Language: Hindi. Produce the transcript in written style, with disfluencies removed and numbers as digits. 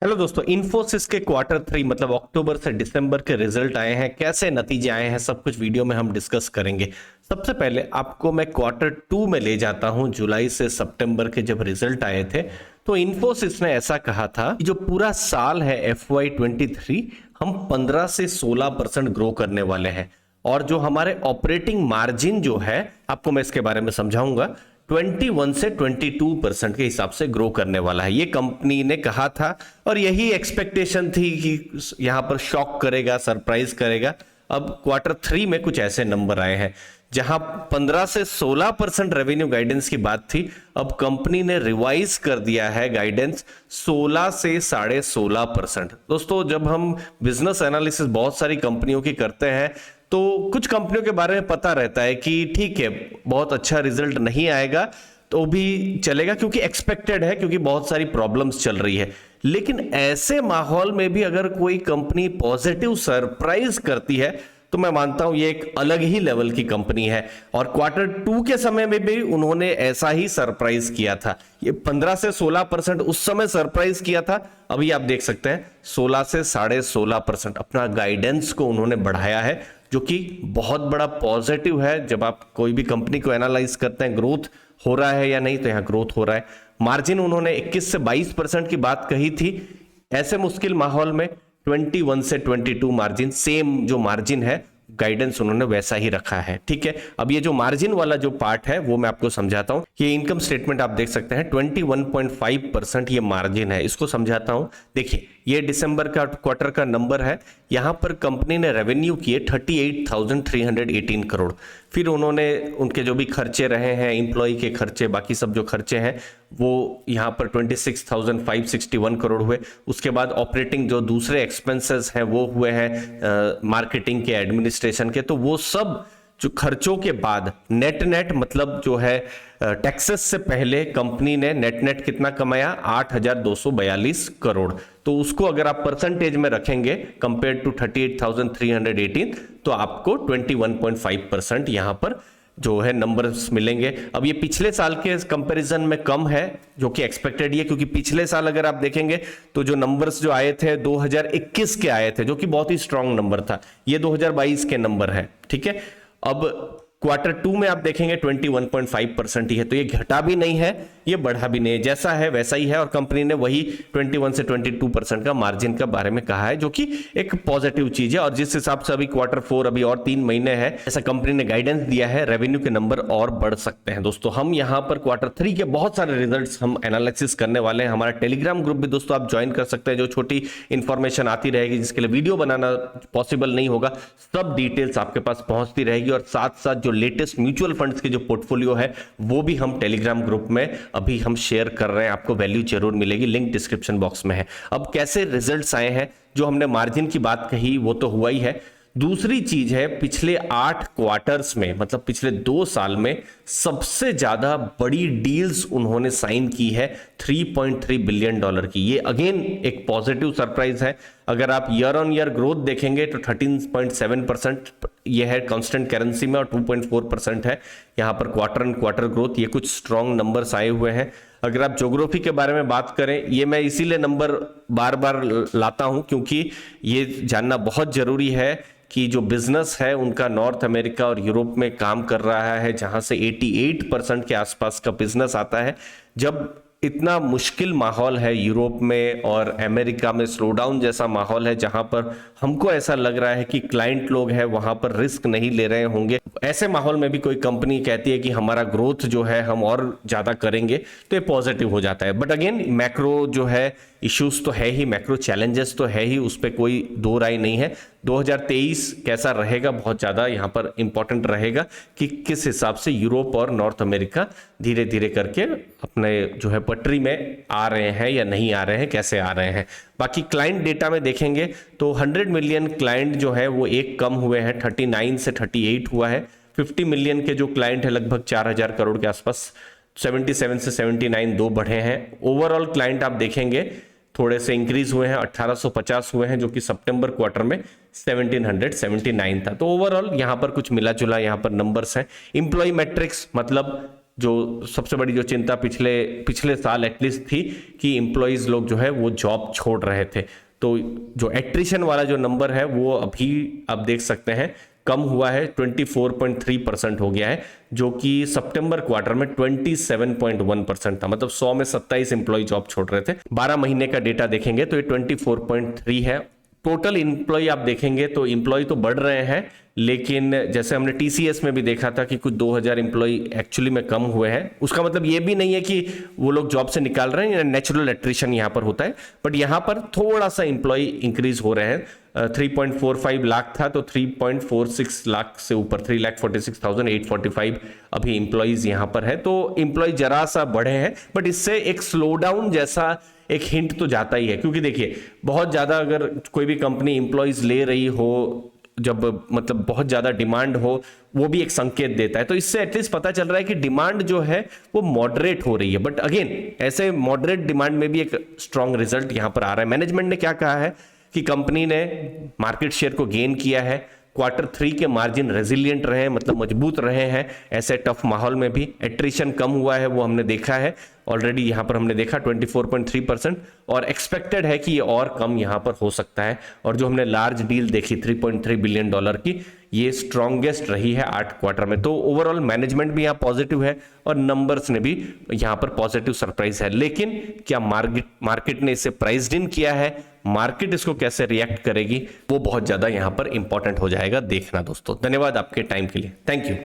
हेलो दोस्तों, इन्फोसिस के क्वार्टर 3 मतलब अक्टूबर से दिसंबर के रिजल्ट आए हैं, कैसे नतीजे आए हैं, सब कुछ वीडियो में हम डिस्कस करेंगे। सबसे पहले आपको मैं क्वार्टर 2 में ले जाता हूं। जुलाई से सितंबर के जब रिजल्ट आए थे तो इन्फोसिस ने ऐसा कहा था कि जो पूरा साल है FY23 हम 15 से 16% ग्रो करने वाले हैं, और जो हमारे ऑपरेटिंग मार्जिन जो है, आपको मैं इसके बारे में समझाऊंगा, 21 से 22% के हिसाब से ग्रो करने वाला है, ये कंपनी ने कहा था। और यही एक्सपेक्टेशन थी कि यहां पर शॉक करेगा, सरप्राइज करेगा। अब क्वार्टर 3 में कुछ ऐसे नंबर आए हैं जहां 15 से 16% रेवेन्यू गाइडेंस की बात थी, अब कंपनी ने रिवाइज कर दिया है गाइडेंस 16 से 16.5%। दोस्तों, जब हम बिजनेस एनालिसिस बहुत सारी कंपनियों की करते हैं तो कुछ कंपनियों के बारे में पता रहता है कि ठीक है, बहुत अच्छा रिजल्ट नहीं आएगा तो भी चलेगा क्योंकि एक्सपेक्टेड है, क्योंकि बहुत सारी प्रॉब्लम्स चल रही है। लेकिन ऐसे माहौल में भी अगर कोई कंपनी पॉजिटिव सरप्राइज करती है तो मैं मानता हूं ये एक अलग ही लेवल की कंपनी है। और क्वार्टर 2 के समय में भी उन्होंने ऐसा ही सरप्राइज किया था। ये 15 से 16% उस समय सरप्राइज किया था। अभी आप देख सकते हैं 16 से 16.5% अपना गाइडेंस को उन्होंने बढ़ाया है, जो कि बहुत बड़ा पॉजिटिव है। जब आप कोई भी कंपनी को एनालाइज करते हैं ग्रोथ हो रहा है या नहीं, तो यहां ग्रोथ हो रहा है। मार्जिन उन्होंने 21 से 22% की बात कही थी। ऐसे मुश्किल माहौल में 21 से 22 मार्जिन, सेम जो मार्जिन है गाइडेंस उन्होंने वैसा ही रखा है। ठीक है, अब ये जो मार्जिन वाला जो पार्ट है वो मैं आपको समझाता हूं। ये इनकम स्टेटमेंट आप देख सकते हैं 21.5% ये मार्जिन है, इसको समझाता हूं। देखिए, ये दिसंबर का क्वार्टर का नंबर है। यहां पर कंपनी ने रेवेन्यू किए 38,318 करोड़। फिर उन्होंने उनके जो भी खर्चे रहे हैं, इंप्लॉय के खर्चे, बाकी सब जो खर्चे हैं, वो यहां पर 26,561 करोड़ हुए। उसके बाद ऑपरेटिंग जो दूसरे एक्सपेंसेस हैं वो हुए हैं मार्केटिंग के, एडमिनिस्ट्रेशन के, तो वो सब जो खर्चों के बाद नेट मतलब जो है टैक्सेस से पहले कंपनी ने नेट कितना कमाया, 8,242 करोड़। तो उसको अगर आप परसेंटेज में रखेंगे कंपेयर टू 38,318 तो आपको 21.5% यहां पर जो है नंबर्स मिलेंगे। अब ये पिछले साल के कंपैरिजन में कम है, जो कि एक्सपेक्टेड है, क्योंकि पिछले साल अगर आप देखेंगे तो जो नंबर्स जो आए थे 2021 के आए थे, जो कि बहुत ही स्ट्रांग नंबर था। ये 2022 के नंबर है। ठीक है, अब क्वार्टर 2 में आप देखेंगे 21.5% ही है, तो ये घटा भी नहीं है, ये बढ़ा भी नहीं है, जैसा है वैसा ही है। और कंपनी ने वही 21 से 22% का मार्जिन का बारे में कहा है, जो कि एक पॉजिटिव चीज है। और जिस हिसाब से अभी क्वार्टर 4 अभी और 3 महीने हैं, ऐसा कंपनी ने गाइडेंस दिया है, रेवेन्यू के नंबर और बढ़ सकते हैं। दोस्तों, हम यहाँ पर क्वार्टर 3 के बहुत सारे रिजल्ट हम एनालिसिस करने वाले हैं। हमारा टेलीग्राम ग्रुप भी दोस्तों आप ज्वाइन कर सकते हैं, जो छोटी इंफॉर्मेशन आती रहेगी, जिसके लिए वीडियो बनाना पॉसिबल नहीं होगा, सब डिटेल्स आपके पास पहुंचती रहेगी। और साथ साथ जो लेटेस्ट म्यूचुअल फंड्स के जो पोर्टफोलियो है वो भी हम टेलीग्राम ग्रुप में अभी हम शेयर कर रहे हैं, आपको वैल्यू जरूर मिलेगी, लिंक डिस्क्रिप्शन बॉक्स में है। अब कैसे रिजल्ट्स आए हैं, जो हमने मार्जिन की बात कही वो तो हुआ ही है। दूसरी चीज है, पिछले 8 क्वार्टर्स में मतलब पिछले 2 साल में सबसे ज्यादा बड़ी डील्स उन्होंने साइन की है, $3.3 बिलियन की। ये अगेन एक पॉजिटिव सरप्राइज है। अगर आप ईयर ऑन ईयर ग्रोथ देखेंगे तो 13.7% ये है कांस्टेंट करेंसी में, और 2.4% है यहां पर क्वार्टर एंड क्वार्टर ग्रोथ। ये कुछ स्ट्रॉन्ग नंबर्स आए हुए हैं। अगर आप ज्योग्राफी के बारे में बात करें, ये मैं इसीलिए नंबर बार बार लाता हूं क्योंकि ये जानना बहुत जरूरी है कि जो बिजनेस है उनका नॉर्थ अमेरिका और यूरोप में काम कर रहा है, जहां से 88% के आसपास का बिजनेस आता है। जब इतना मुश्किल माहौल है यूरोप में और अमेरिका में, स्लोडाउन जैसा माहौल है, जहां पर हमको ऐसा लग रहा है कि क्लाइंट लोग हैं वहां पर रिस्क नहीं ले रहे होंगे, ऐसे माहौल में भी कोई कंपनी कहती है कि हमारा ग्रोथ जो है हम और ज्यादा करेंगे, तो ये पॉजिटिव हो जाता है। बट अगेन मैक्रो जो है इश्यूज तो है ही, मैक्रो चैलेंजेस तो है ही, उस पर कोई दो राय नहीं है। 2023 कैसा रहेगा बहुत ज्यादा यहाँ पर इंपॉर्टेंट रहेगा कि किस हिसाब से यूरोप और नॉर्थ अमेरिका धीरे धीरे करके अपने जो है पटरी में आ रहे हैं या नहीं आ रहे हैं, कैसे आ रहे हैं। बाकी क्लाइंट डेटा में देखेंगे तो 100 मिलियन क्लाइंट जो है वो एक कम हुए हैं, 39 से 38 हुआ है। 50 मिलियन के जो क्लाइंट है लगभग 4,000 करोड़ के आसपास, 77 से 79 दो बढ़े हैं। ओवरऑल क्लाइंट आप देखेंगे थोड़े से इंक्रीज हुए हैं, 1850 हुए हैं, जो कि सितंबर क्वार्टर में 1779 था। तो ओवरऑल यहां पर कुछ मिला जुला यहां पर नंबर्स हैं। इंप्लॉय मैट्रिक्स मतलब जो सबसे बड़ी जो चिंता पिछले साल एटलीस्ट थी कि एम्प्लॉइज लोग जो है वो जॉब छोड़ रहे थे। तो जो एट्रिशन वाला जो नंबर है वो अभी आप देख सकते हैं कम हुआ है, 24.3% हो गया है, जो कि सितंबर क्वार्टर में 27.1% था। मतलब 100 में 27 एम्प्लॉय जॉब छोड़ रहे थे। 12 महीने का डेटा देखेंगे तो ये 24.3 है। टोटल एम्प्लॉय आप देखेंगे तो एम्प्लॉय तो बढ़ रहे हैं, लेकिन जैसे हमने टीसीएस में भी देखा था कि कुछ 2000 एम्प्लॉय एक्चुअली में कम हुए हैं। उसका मतलब ये भी नहीं है कि वो लोग जॉब से निकाल रहे हैं, नेचुरल एट्रिशन यहाँ पर होता है, बट यहाँ पर थोड़ा सा एम्प्लॉय इंक्रीज हो रहे हैं। 3.45 लाख था तो 3.46 लाख से ऊपर 3,46,845 अभी एम्प्लॉयज यहाँ पर है। तो एम्प्लॉय जरा सा बढ़े हैं, बट इससे एक स्लो डाउन जैसा एक हिंट तो जाता ही है, क्योंकि देखिए बहुत ज्यादा अगर कोई भी कंपनी एम्प्लॉयज ले रही हो, जब मतलब बहुत ज्यादा डिमांड हो, वो भी एक संकेत देता है। तो इससे एटलीस्ट पता चल रहा है कि डिमांड जो है वो मॉडरेट हो रही है। बट अगेन ऐसे मॉडरेट डिमांड में भी एक स्ट्रांग रिजल्ट यहां पर आ रहा है। मैनेजमेंट ने क्या कहा है कि कंपनी ने मार्केट शेयर को गेन किया है, Q3 के मार्जिन रेजिलिएंट रहे, मतलब मजबूत रहे हैं ऐसे टफ माहौल में भी। एट्रिशन कम हुआ है वो हमने देखा है ऑलरेडी, यहां पर हमने देखा 24.3%, और एक्सपेक्टेड है कि ये और कम यहां पर हो सकता है। और जो हमने लार्ज डील देखी $3.3 बिलियन की, ये स्ट्रॉन्गेस्ट रही है 8 क्वार्टर में। तो ओवरऑल मैनेजमेंट भी यहाँ पॉजिटिव है और नंबर्स ने भी यहाँ पर पॉजिटिव सरप्राइज है। लेकिन क्या मार्केट ने इसे प्राइस्ड इन किया है, मार्केट इसको कैसे रिएक्ट करेगी, वो बहुत ज्यादा यहाँ पर इंपॉर्टेंट हो जाएगा देखना दोस्तों। धन्यवाद आपके टाइम के लिए, थैंक यू।